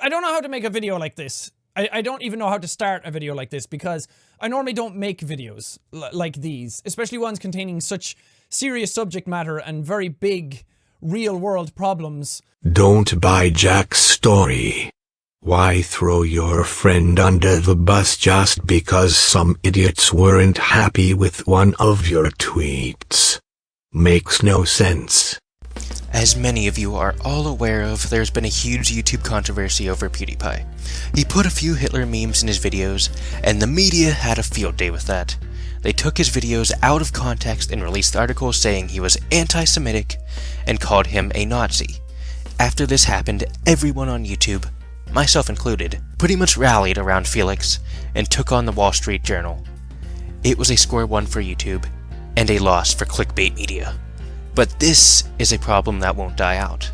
I don't know how to make a video like this. I don't even know how to start a video like this because I normally don't make videos like these, especially ones containing such serious subject matter and very big real-world problems. Don't buy Jack's story. Why throw your friend under the bus just because some idiots weren't happy with one of your tweets? Makes no sense. As many of you are all aware of, there's been a huge YouTube controversy over PewDiePie. He put a few Hitler memes in his videos, and the media had a field day with that. They took his videos out of context and released articles saying he was anti-Semitic and called him a Nazi. After this happened, everyone on YouTube, myself included, pretty much rallied around Felix and took on the Wall Street Journal. It was a score one for YouTube and a loss for clickbait media. But this is a problem that won't die out,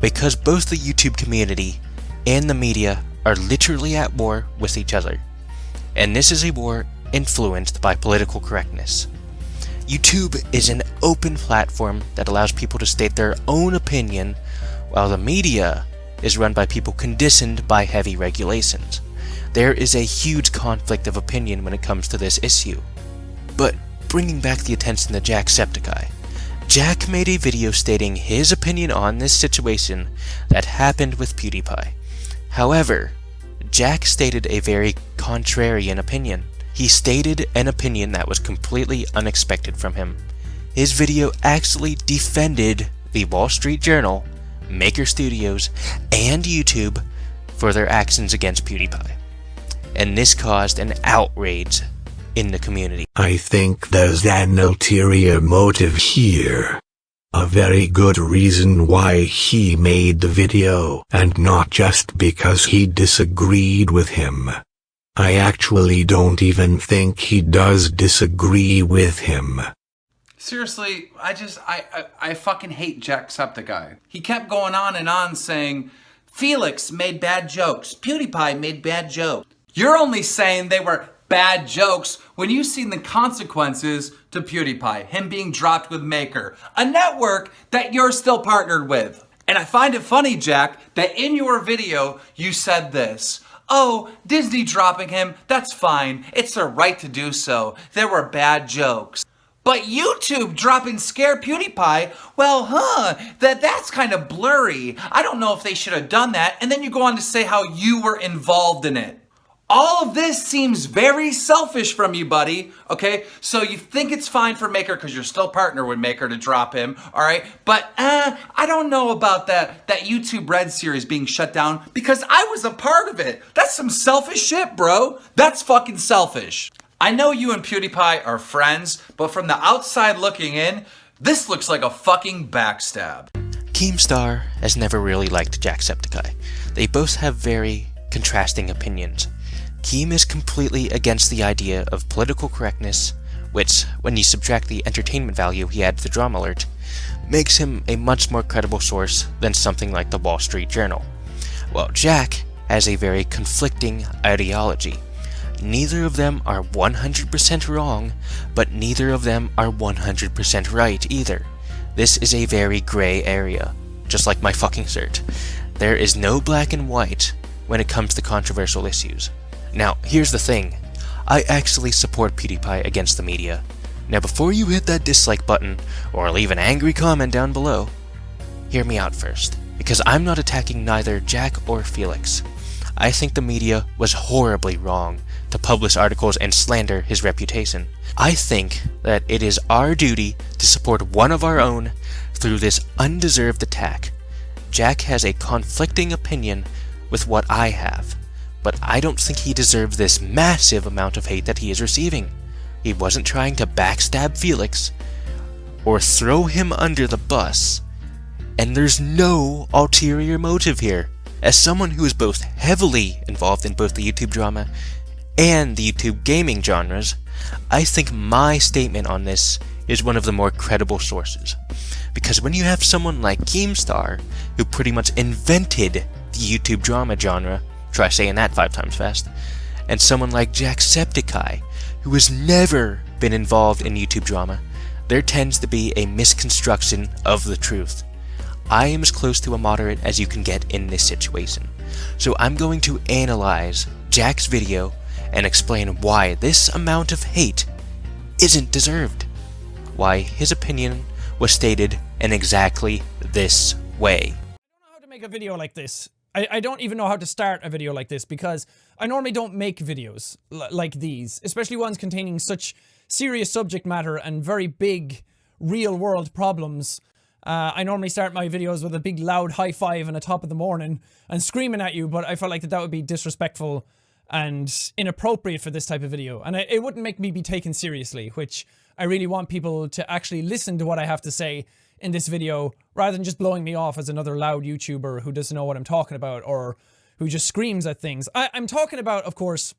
because both the YouTube community and the media are literally at war with each other, and this is a war influenced by political correctness. YouTube is an open platform that allows people to state their own opinion, while the media is run by people conditioned by heavy regulations. There is a huge conflict of opinion when it comes to this issue. But bringing back the attention to Jacksepticeye, Jack made a video stating his opinion on this situation that happened with PewDiePie. However, Jack stated a very contrarian opinion. He stated an opinion that was completely unexpected from him. His video actually defended the Wall Street Journal, Maker Studios, and YouTube for their actions against PewDiePie. And this caused an outrage in the community. I think there's an ulterior motive here. A very good reason why he made the video, and not just because he disagreed with him. I actually don't even think he does disagree with him. Seriously, I fucking hate Jacksepticeye. He kept going on and on saying, Felix made bad jokes, PewDiePie made bad jokes. You're only saying they were bad jokes when you've seen the consequences to PewDiePie, him being dropped with Maker, a network that you're still partnered with. And I find it funny, Jack, that in your video you said this. Oh, Disney dropping him, that's fine. It's their right to do so. There were bad jokes. But YouTube dropping Scare PewDiePie, well, that's kind of blurry. I don't know if they should have done that. And then you go on to say how you were involved in it. All of this seems very selfish from you, buddy, okay? So you think it's fine for Maker because you're still partner with Maker to drop him, all right? But I don't know about that YouTube Red series being shut down because I was a part of it. That's some selfish shit, bro. That's fucking selfish. I know you and PewDiePie are friends, but from the outside looking in, this looks like a fucking backstab. Keemstar has never really liked Jacksepticeye. They both have very contrasting opinions. Keem is completely against the idea of political correctness, which, when you subtract the entertainment value he adds to Drama Alert, makes him a much more credible source than something like the Wall Street Journal. While Jack has a very conflicting ideology. Neither of them are 100% wrong, but neither of them are 100% right either. This is a very gray area, just like my fucking shirt. There is no black and white when it comes to controversial issues. Now, here's the thing. I actually support PewDiePie against the media. Now, before you hit that dislike button, or leave an angry comment down below, hear me out first, because I'm not attacking neither Jack or Felix. I think the media was horribly wrong to publish articles and slander his reputation. I think that it is our duty to support one of our own through this undeserved attack. Jack has a conflicting opinion with what I have, but I don't think he deserves this massive amount of hate that he is receiving. He wasn't trying to backstab Felix or throw him under the bus, and there's no ulterior motive here. As someone who is both heavily involved in both the YouTube drama and the YouTube gaming genres, I think my statement on this is one of the more credible sources. Because when you have someone like Keemstar, who pretty much invented the YouTube drama genre, try saying that 5 times fast, and someone like Jacksepticeye, who has never been involved in YouTube drama, there tends to be a misconstruction of the truth. I am as close to a moderate as you can get in this situation. So I'm going to analyze Jack's video and explain why this amount of hate isn't deserved. Why his opinion was stated in exactly this way. I don't know how to make a video like this. I don't even know how to start a video like this because I normally don't make videos like these, especially ones containing such serious subject matter and very big real world problems. I normally start my videos with a big loud high five on the top of the morning and screaming at you, but I felt like that would be disrespectful and inappropriate for this type of video. And it wouldn't make me be taken seriously, which I really want people to actually listen to what I have to say in this video, rather than just blowing me off as another loud YouTuber who doesn't know what I'm talking about or who just screams at things. I'm talking about, of course,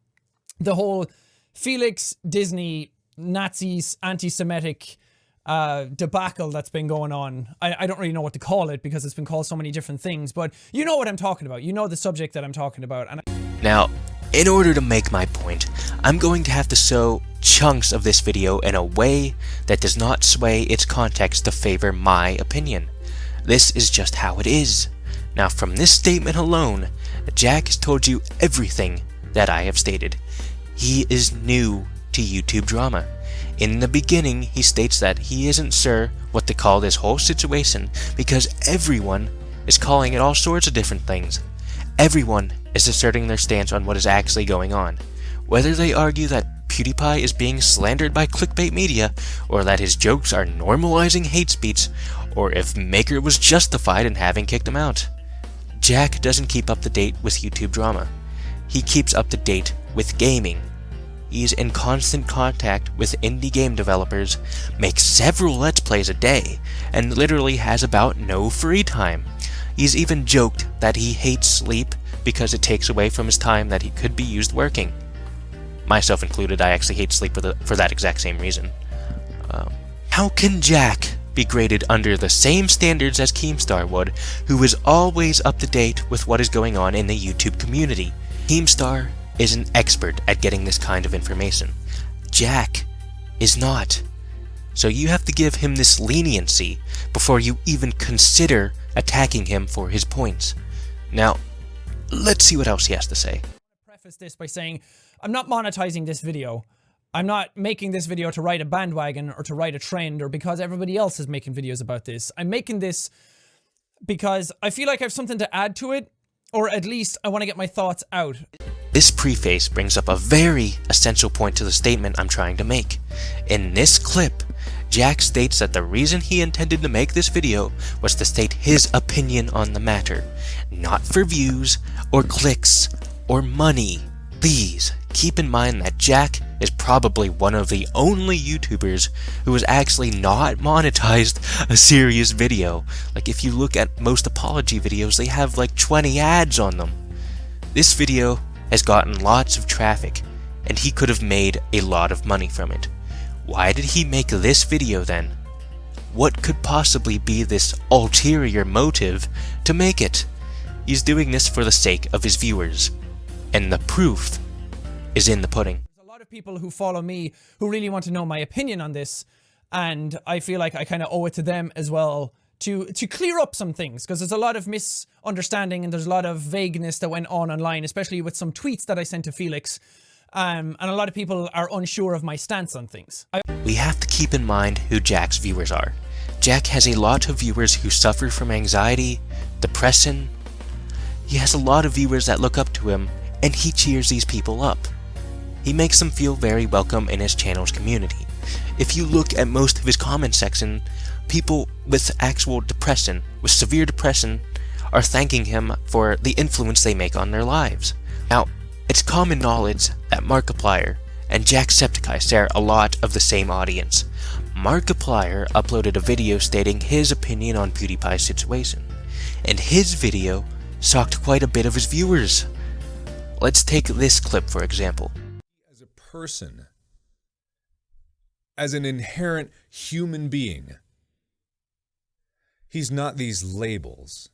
the whole Felix Disney Nazis anti-Semitic debacle that's been going on. I don't really know what to call it because it's been called so many different things, but you know what I'm talking about. You know the subject that I'm talking about. And Now, in order to make my point, I'm going to have to show chunks of this video in a way that does not sway its context to favor my opinion. This is just how it is. Now, from this statement alone, Jack has told you everything that I have stated. He is new to YouTube drama. In the beginning, he states that he isn't sure what to call this whole situation because everyone is calling it all sorts of different things. Everyone is asserting their stance on what is actually going on. Whether they argue that PewDiePie is being slandered by clickbait media, or that his jokes are normalizing hate speech, or if Maker was justified in having kicked him out. Jack doesn't keep up to date with YouTube drama. He keeps up to date with gaming. He's in constant contact with indie game developers, makes several Let's Plays a day, and literally has about no free time. He's even joked that he hates sleep because it takes away from his time that he could be used working. Myself included, I actually hate sleep for that exact same reason. How can Jack be graded under the same standards as Keemstar would, who is always up to date with what is going on in the YouTube community? Keemstar is an expert at getting this kind of information. Jack is not. So you have to give him this leniency before you even consider attacking him for his points. Now, let's see what else he has to say. preface this by saying I'm not monetizing this video. I'm not making this video to ride a bandwagon or to ride a trend or because everybody else is making videos about this. I'm making this because I feel like I have something to add to it, or at least I want to get my thoughts out. This preface brings up a very essential point to the statement I'm trying to make. In this clip, Jack states that the reason he intended to make this video was to state his opinion on the matter, not for views or clicks or money. Please keep in mind that Jack is probably one of the only YouTubers who has actually not monetized a serious video. Like, if you look at most apology videos, they have like 20 ads on them. This video has gotten lots of traffic, and he could have made a lot of money from it. Why did he make this video then? What could possibly be this ulterior motive to make it? He's doing this for the sake of his viewers, and the proof is in the pudding. There's a lot of people who follow me who really want to know my opinion on this, and I feel like I kind of owe it to them as well to clear up some things, because there's a lot of misunderstanding and there's a lot of vagueness that went on online, especially with some tweets that I sent to Felix, and a lot of people are unsure of my stance on things. We have to keep in mind who Jack's viewers are. Jack has a lot of viewers who suffer from anxiety, depression. He has a lot of viewers that look up to him, and he cheers these people up. He makes them feel very welcome in his channel's community. If you look at most of his comment section, people with actual depression, with severe depression, are thanking him for the influence they make on their lives. Now, it's common knowledge that Markiplier and Jacksepticeye share a lot of the same audience. Markiplier uploaded a video stating his opinion on PewDiePie's situation, and his video shocked quite a bit of his viewers. Let's take this clip for example. As a person, as an inherent human being, he's not these labels.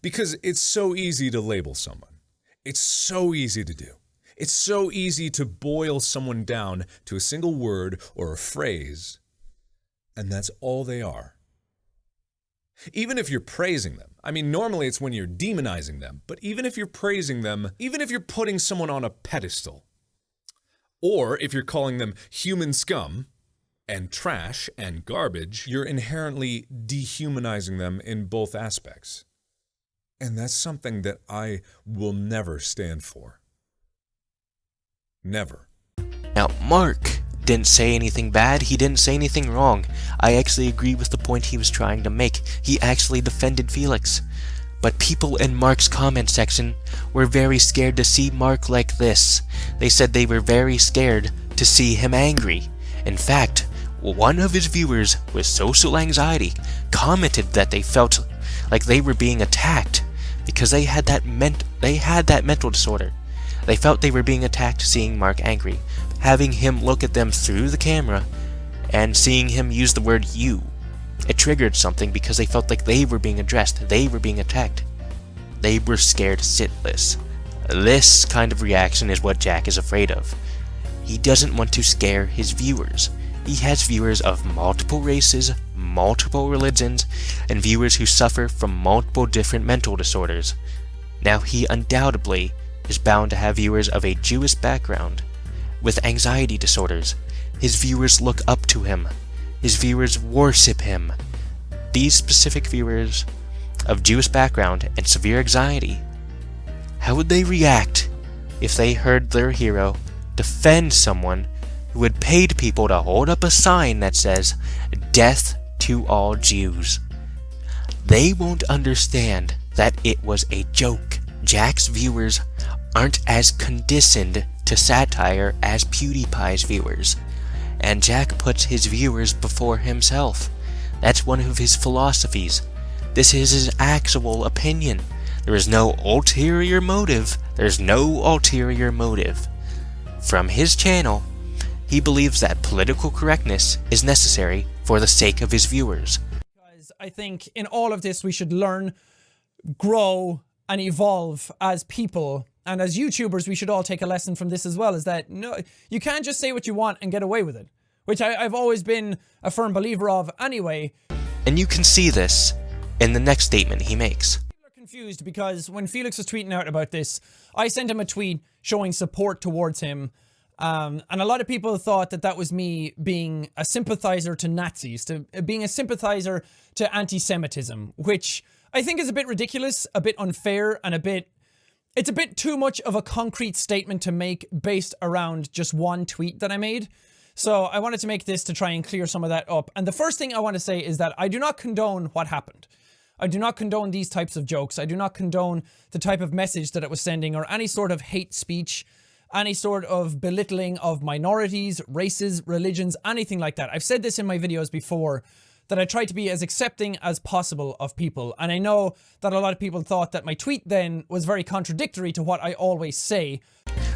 Because it's so easy to label someone. It's so easy to do. It's so easy to boil someone down to a single word or a phrase, and that's all they are. Even if you're praising them, I mean, normally it's when you're demonizing them, but even if you're praising them, even if you're putting someone on a pedestal, or if you're calling them human scum and trash and garbage, you're inherently dehumanizing them in both aspects. And that's something that I will never stand for. Never. Now, Mark didn't say anything bad, he didn't say anything wrong. I actually agree with the point he was trying to make. He actually defended Felix. But people in Mark's comment section were very scared to see Mark like this. They said they were very scared to see him angry. In fact, one of his viewers with social anxiety commented that they felt like they were being attacked because they had that mental disorder. They felt they were being attacked seeing Mark angry, having him look at them through the camera and seeing him use the word you. It triggered something because they felt like they were being addressed, they were being attacked. They were scared shitless. This kind of reaction is what Jack is afraid of. He doesn't want to scare his viewers. He has viewers of multiple races, multiple religions, and viewers who suffer from multiple different mental disorders. Now he undoubtedly is bound to have viewers of a Jewish background with anxiety disorders. His viewers look up to him. His viewers worship him. These specific viewers of Jewish background and severe anxiety, how would they react if they heard their hero defend someone who had paid people to hold up a sign that says, "Death to all Jews"? They won't understand that it was a joke. Jack's viewers aren't as conditioned to satire as PewDiePie's viewers, and Jack puts his viewers before himself. That's one of his philosophies. This is his actual opinion. There is no ulterior motive. There's no ulterior motive. From his channel, he believes that political correctness is necessary for the sake of his viewers. Because I think in all of this we should learn, grow, and evolve as people. And as YouTubers, we should all take a lesson from this as well, is that no, you can't just say what you want and get away with it. Which I've always been a firm believer of anyway. And you can see this in the next statement he makes. People are confused because when Felix was tweeting out about this, I sent him a tweet showing support towards him. And a lot of people thought that that was me being a sympathizer to Nazis, to being a sympathizer to anti-Semitism, which I think is a bit ridiculous, a bit unfair, and it's a bit too much of a concrete statement to make based around just one tweet that I made. So I wanted to make this to try and clear some of that up. And the first thing I want to say is that I do not condone what happened. I do not condone these types of jokes. I do not condone the type of message that it was sending or any sort of hate speech, any sort of belittling of minorities, races, religions, anything like that. I've said this in my videos before, that I try to be as accepting as possible of people. And I know that a lot of people thought that my tweet then was very contradictory to what I always say.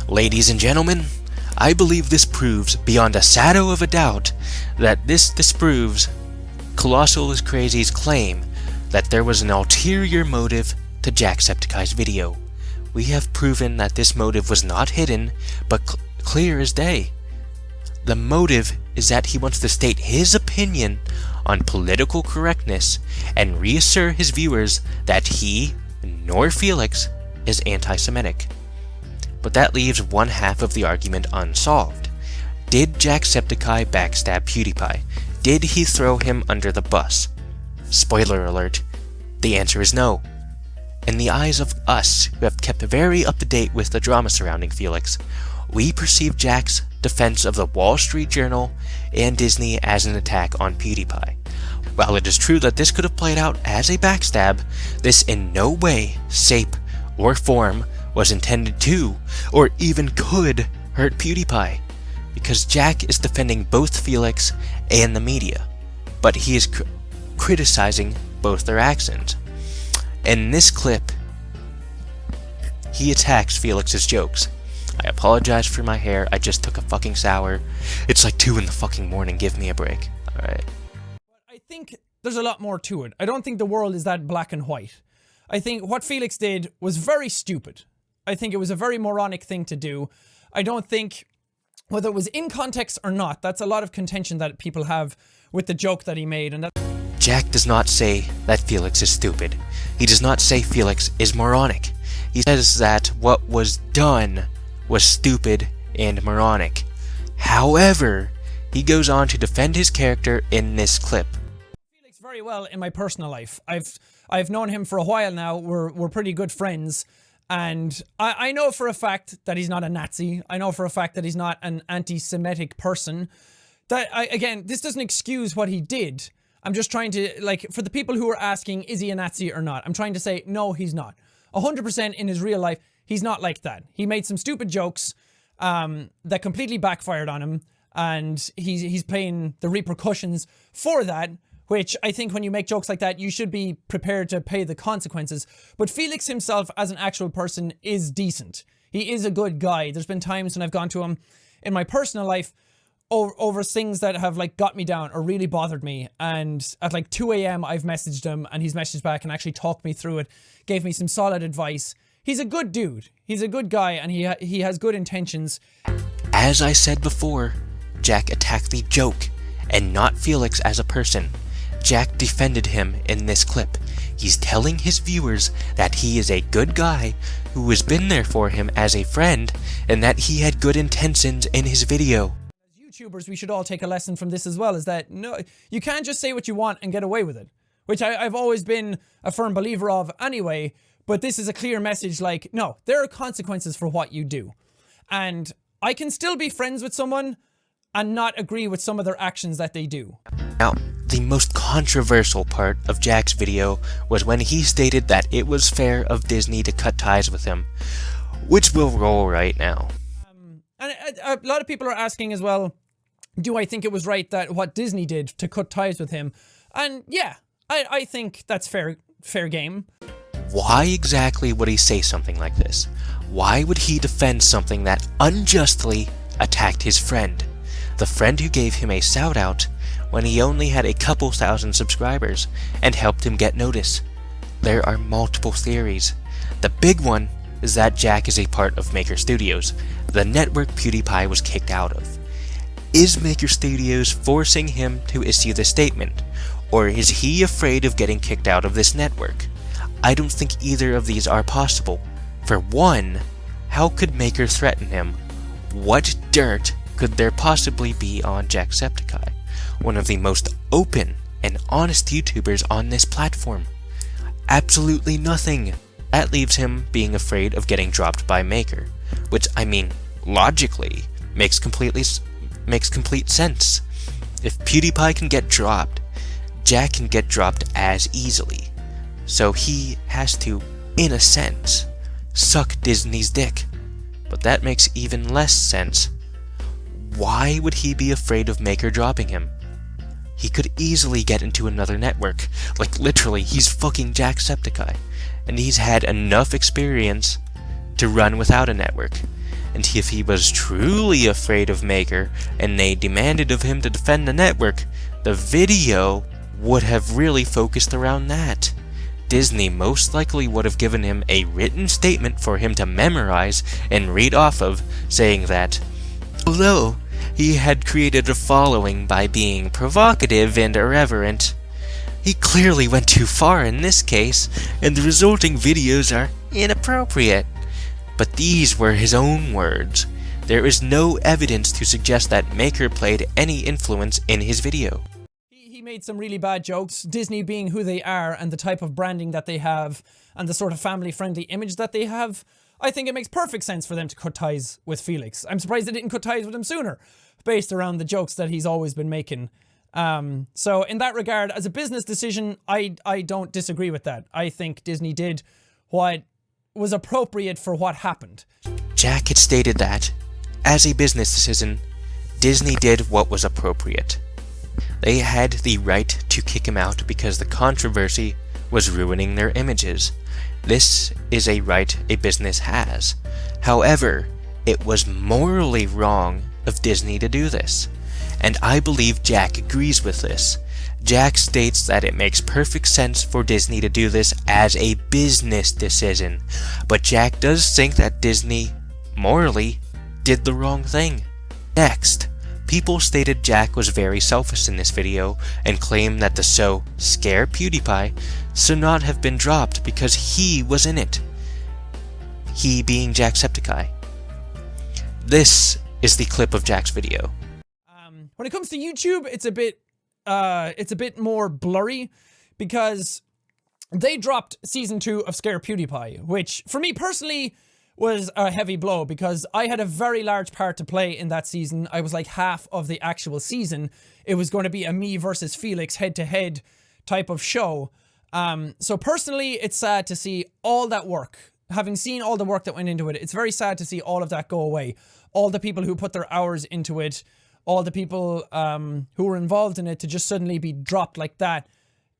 Ladies and gentlemen, I believe this proves beyond a shadow of a doubt that this disproves Colossal is Crazy's claim that there was an ulterior motive to Jacksepticeye's video. We have proven that this motive was not hidden, but clear as day. The motive is that he wants to state his opinion on political correctness and reassure his viewers that he, nor Felix, is anti-Semitic. But that leaves one half of the argument unsolved. Did Jacksepticeye backstab PewDiePie? Did he throw him under the bus? Spoiler alert, the answer is no. In the eyes of us, who have kept very up-to-date with the drama surrounding Felix, we perceive Jack's defense of the Wall Street Journal and Disney as an attack on PewDiePie. While it is true that this could have played out as a backstab, this in no way, shape, or form was intended to, or even could, hurt PewDiePie, because Jack is defending both Felix and the media, but he is criticizing both their actions. In this clip, he attacks Felix's jokes. I apologize for my hair, I just took a fucking shower. It's like 2 in the fucking morning, give me a break. Alright. I think there's a lot more to it. I don't think the world is that black and white. I think what Felix did was very stupid. I think it was a very moronic thing to do. I don't think whether it was in context or not. That's a lot of contention that people have with the joke that he made. And that Jack does not say that Felix is stupid. He does not say Felix is moronic. He says that what was done was stupid and moronic. However, he goes on to defend his character in this clip. Felix very well in my personal life. I've known him for a while now. We're pretty good friends. And I know for a fact that he's not a Nazi. I know for a fact that he's not an anti-Semitic person. Again, this doesn't excuse what he did. I'm just trying to, like, for the people who are asking, is he a Nazi or not? I'm trying to say, no, he's not. 100% in his real life, he's not like that. He made some stupid jokes that completely backfired on him. And he's paying the repercussions for that. Which I think when you make jokes like that, you should be prepared to pay the consequences. But Felix himself as an actual person is decent. He is a good guy. There's been times when I've gone to him in my personal life over things that have like got me down or really bothered me. And at like 2 a.m. I've messaged him and he's messaged back and actually talked me through it. Gave me some solid advice. He's a good dude. He's a good guy and he has good intentions. As I said before, Jack attacked the joke and not Felix as a person. Jack defended him in this clip. He's telling his viewers that he is a good guy who has been there for him as a friend and that he had good intentions in his video. As YouTubers, we should all take a lesson from this as well, is that no, you can't just say what you want and get away with it, which I've always been a firm believer of anyway, but this is a clear message like, no, there are consequences for what you do. And I can still be friends with someone and not agree with some of their actions that they do. Now, the most controversial part of Jack's video was when he stated that it was fair of Disney to cut ties with him, which will roll right now. And a lot of people are asking as well, do I think it was right that what Disney did to cut ties with him? And yeah, I think that's fair game. Why exactly would he say something like this? Why would he defend something that unjustly attacked his friend? The friend who gave him a shout out when he only had a couple thousand subscribers and helped him get notice. There are multiple theories. The big one is that Jack is a part of Maker Studios, the network PewDiePie was kicked out of. Is Maker Studios forcing him to issue this statement, or is he afraid of getting kicked out of this network? I don't think either of these are possible. For one, how could Maker threaten him? What dirt could there possibly be on Jacksepticeye, one of the most open and honest YouTubers on this platform? Absolutely nothing. That leaves him being afraid of getting dropped by Maker, which, I mean, logically makes complete sense. If PewDiePie can get dropped, Jack can get dropped as easily. So he has to, in a sense, suck Disney's dick. But that makes even less sense. Why would he be afraid of Maker dropping him? He could easily get into another network. Like, literally, he's fucking Jacksepticeye. And he's had enough experience to run without a network. And if he was truly afraid of Maker, and they demanded of him to defend the network, the video would have really focused around that. Disney most likely would have given him a written statement for him to memorize and read off of, saying that, although he had created a following by being provocative and irreverent, he clearly went too far in this case, and the resulting videos are inappropriate. But these were his own words. There is no evidence to suggest that Maker played any influence in his video. He made some really bad jokes, Disney being who they are and the type of branding that they have and the sort of family-friendly image that they have. I think it makes perfect sense for them to cut ties with Felix. I'm surprised they didn't cut ties with him sooner, based around the jokes that he's always been making. So in that regard, as a business decision, I don't disagree with that. I think Disney did what was appropriate for what happened. Jack had stated that, as a business decision, Disney did what was appropriate. They had the right to kick him out because the controversy was ruining their images. This is a right a business has. However, it was morally wrong of Disney to do this. And I believe Jack agrees with this. Jack states that it makes perfect sense for Disney to do this as a business decision. But Jack does think that Disney, morally, did the wrong thing. Next, people stated Jack was very selfish in this video and claimed that the show Scare PewDiePie should not have been dropped because he was in it. He being Jacksepticeye. This is the clip of Jack's video. When it comes to YouTube, it's a bit more blurry because they dropped season 2 of Scare PewDiePie, which for me personally was a heavy blow because I had a very large part to play in that season. I was like half of the actual season. It was going to be a me versus Felix head-to-head type of show. So personally, it's sad to see all that work. Having seen all the work that went into it, it's very sad to see all of that go away. All the people who put their hours into it, all the people who were involved in it to just suddenly be dropped like that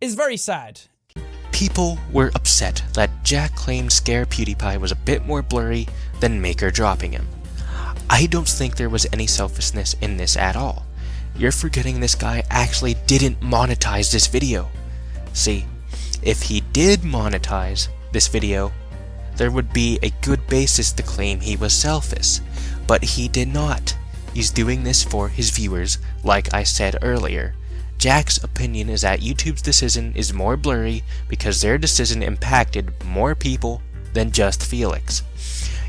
is very sad. People were upset that Jack claimed Scare PewDiePie was a bit more blurry than Maker dropping him. I don't think there was any selfishness in this at all. You're forgetting this guy actually didn't monetize this video. See, if he did monetize this video, there would be a good basis to claim he was selfish, but he did not. He's doing this for his viewers, like I said earlier. Jack's opinion is that YouTube's decision is more blurry because their decision impacted more people than just Felix.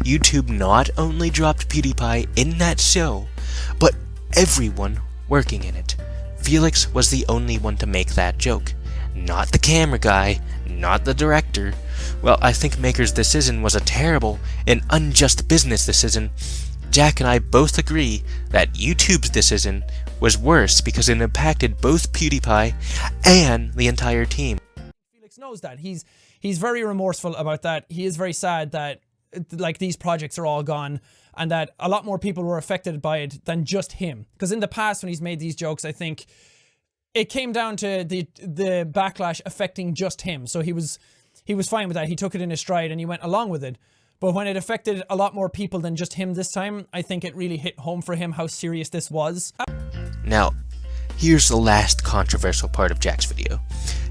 YouTube not only dropped PewDiePie in that show, but everyone working in it. Felix was the only one to make that joke. Not the camera guy, not the director. Well, I think Maker's decision was a terrible and unjust business decision. Jack and I both agree that YouTube's decision was worse because it impacted both PewDiePie and the entire team. Felix knows that. He's very remorseful about that. He is very sad that like these projects are all gone and that a lot more people were affected by it than just him. Because in the past when he's made these jokes, I think it came down to the backlash affecting just him. So he was fine with that. He took it in his stride and he went along with it. But when it affected a lot more people than just him this time, I think it really hit home for him how serious this was. Now, here's the last controversial part of Jack's video.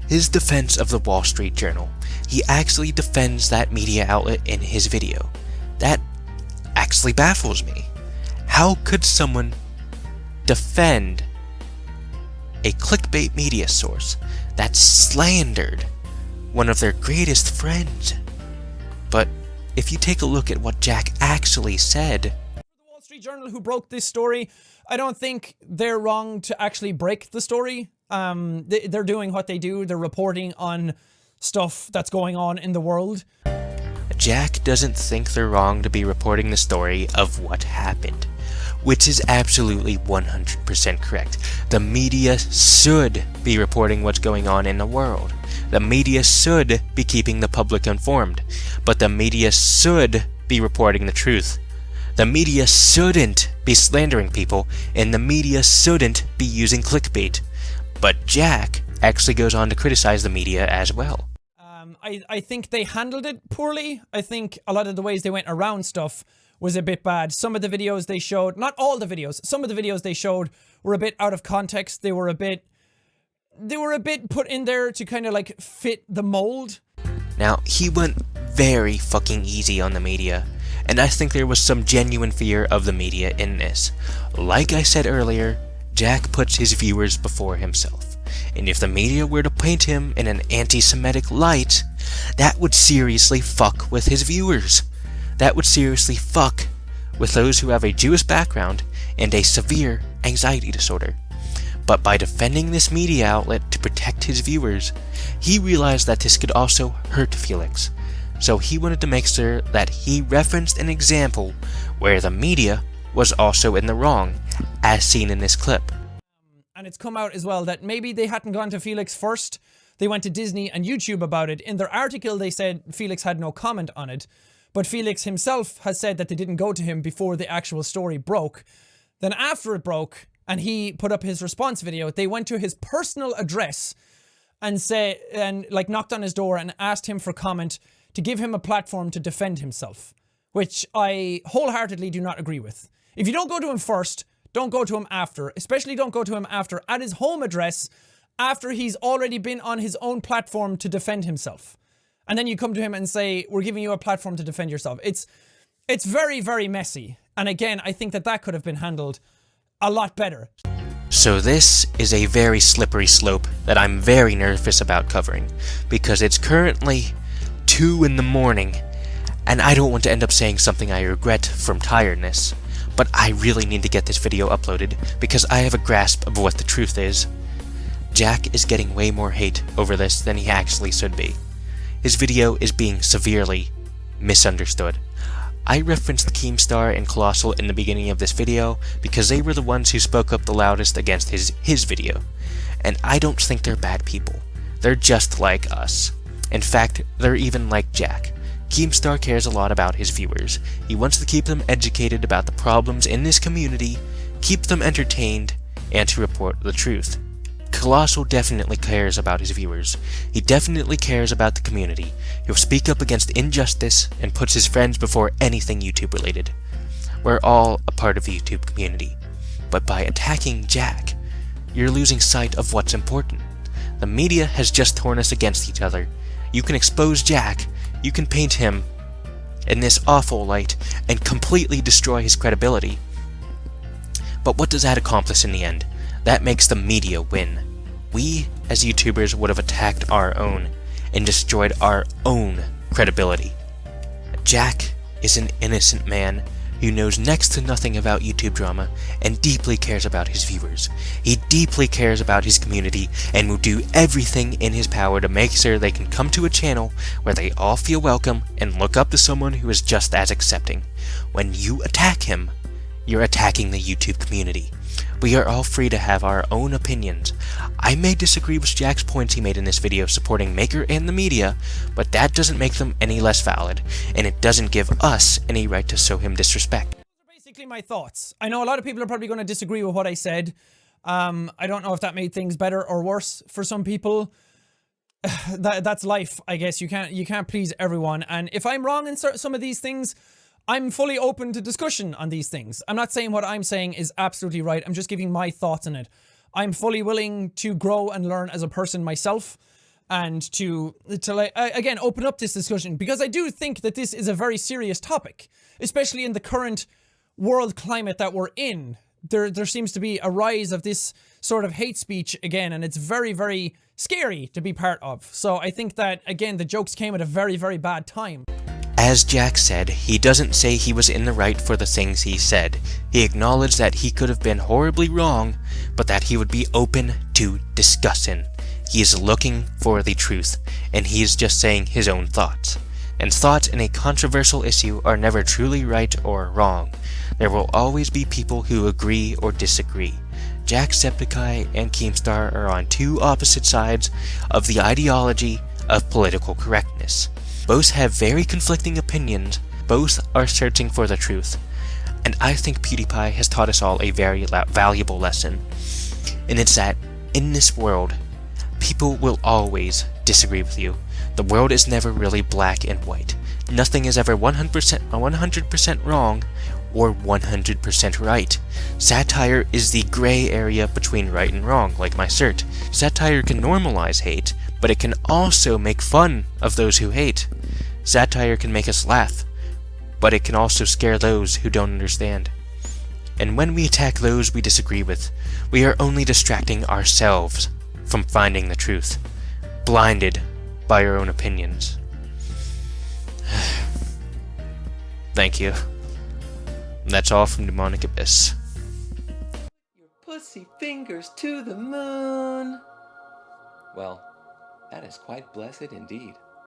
His defense of the Wall Street Journal. He actually defends that media outlet in his video. That actually baffles me. How could someone defend a clickbait media source that slandered one of their greatest friends? But if you take a look at what Jack actually said... The Wall Street Journal who broke this story, I don't think they're wrong to actually break the story. They're doing what they do. They're reporting on stuff that's going on in the world. Jack doesn't think they're wrong to be reporting the story of what happened, which is absolutely 100% correct. The media should be reporting what's going on in the world. The media should be keeping the public informed, but the media should be reporting the truth. The media shouldn't be slandering people, and the media shouldn't be using clickbait. But Jack actually goes on to criticize the media as well. I think they handled it poorly. I think a lot of the ways they went around stuff was a bit bad. Some of the videos they showed, not all the videos, some of the videos they showed were a bit out of context. They were a bit put in there to kind of like fit the mold. Now, he went very fucking easy on the media, and I think there was some genuine fear of the media in this. Like I said earlier, Jack puts his viewers before himself, and if the media were to paint him in an anti-Semitic light, that would seriously fuck with his viewers. That would seriously fuck with those who have a Jewish background and a severe anxiety disorder. But by defending this media outlet to protect his viewers, he realized that this could also hurt Felix. So he wanted to make sure that he referenced an example where the media was also in the wrong, as seen in this clip. And it's come out as well that maybe they hadn't gone to Felix first. They went to Disney and YouTube about it. In their article, they said Felix had no comment on it. But Felix himself has said that they didn't go to him before the actual story broke. Then after it broke, and he put up his response video, they went to his personal address and knocked on his door and asked him for comment to give him a platform to defend himself, which I wholeheartedly do not agree with. If you don't go to him first, don't go to him after. Especially don't go to him after at his home address after he's already been on his own platform to defend himself. And then you come to him and say, we're giving you a platform to defend yourself. It's very, very messy. And again, I think that could have been handled a lot better. So this is a very slippery slope that I'm very nervous about covering, because it's currently 2 in the morning, and I don't want to end up saying something I regret from tiredness, but I really need to get this video uploaded because I have a grasp of what the truth is. Jack is getting way more hate over this than he actually should be. His video is being severely misunderstood. I referenced Keemstar and Colossal in the beginning of this video because they were the ones who spoke up the loudest against his video. And I don't think they're bad people. They're just like us. In fact, they're even like Jack. Keemstar cares a lot about his viewers. He wants to keep them educated about the problems in this community, keep them entertained, and to report the truth. Colossal definitely cares about his viewers. He definitely cares about the community. He'll speak up against injustice and puts his friends before anything YouTube related. We're all a part of the YouTube community. But by attacking Jack, you're losing sight of what's important. The media has just torn us against each other. You can expose Jack, you can paint him in this awful light and completely destroy his credibility. But what does that accomplish in the end? That makes the media win. We, as YouTubers, would have attacked our own and destroyed our own credibility. Jack is an innocent man who knows next to nothing about YouTube drama and deeply cares about his viewers. He deeply cares about his community and will do everything in his power to make sure they can come to a channel where they all feel welcome and look up to someone who is just as accepting. When you attack him, you're attacking the YouTube community. We are all free to have our own opinions. I may disagree with Jack's points he made in this video supporting Maker and the media, but that doesn't make them any less valid, and it doesn't give us any right to show him disrespect. Those are basically my thoughts. I know a lot of people are probably going to disagree with what I said. I don't know if that made things better or worse for some people. That's life, I guess. You can't please everyone, and if I'm wrong in some of these things, I'm fully open to discussion on these things. I'm not saying what I'm saying is absolutely right. I'm just giving my thoughts on it. I'm fully willing to grow and learn as a person myself and to like, again, open up this discussion because I do think that this is a very serious topic, especially in the current world climate that we're in. There seems to be a rise of this sort of hate speech again, and it's very, very scary to be part of. So I think that, again, the jokes came at a very, very bad time. As Jack said, he doesn't say he was in the right for the things he said. He acknowledged that he could have been horribly wrong, but that he would be open to discussing. He is looking for the truth, and he is just saying his own thoughts. And thoughts in a controversial issue are never truly right or wrong. There will always be people who agree or disagree. Jacksepticeye and Keemstar are on two opposite sides of the ideology of political correctness. Both have very conflicting opinions, both are searching for the truth, and I think PewDiePie has taught us all a very valuable lesson, and it's that in this world, people will always disagree with you. The world is never really black and white. Nothing is ever 100% wrong or 100% right. Satire is the gray area between right and wrong, like my cert. Satire can normalize hate, but it can also make fun of those who hate. Satire can make us laugh, but it can also scare those who don't understand. And when we attack those we disagree with, we are only distracting ourselves from finding the truth, blinded by our own opinions. Thank you. That's all from Dewmonic Abyss. Your pussy fingers to the moon. Well, that is quite blessed indeed.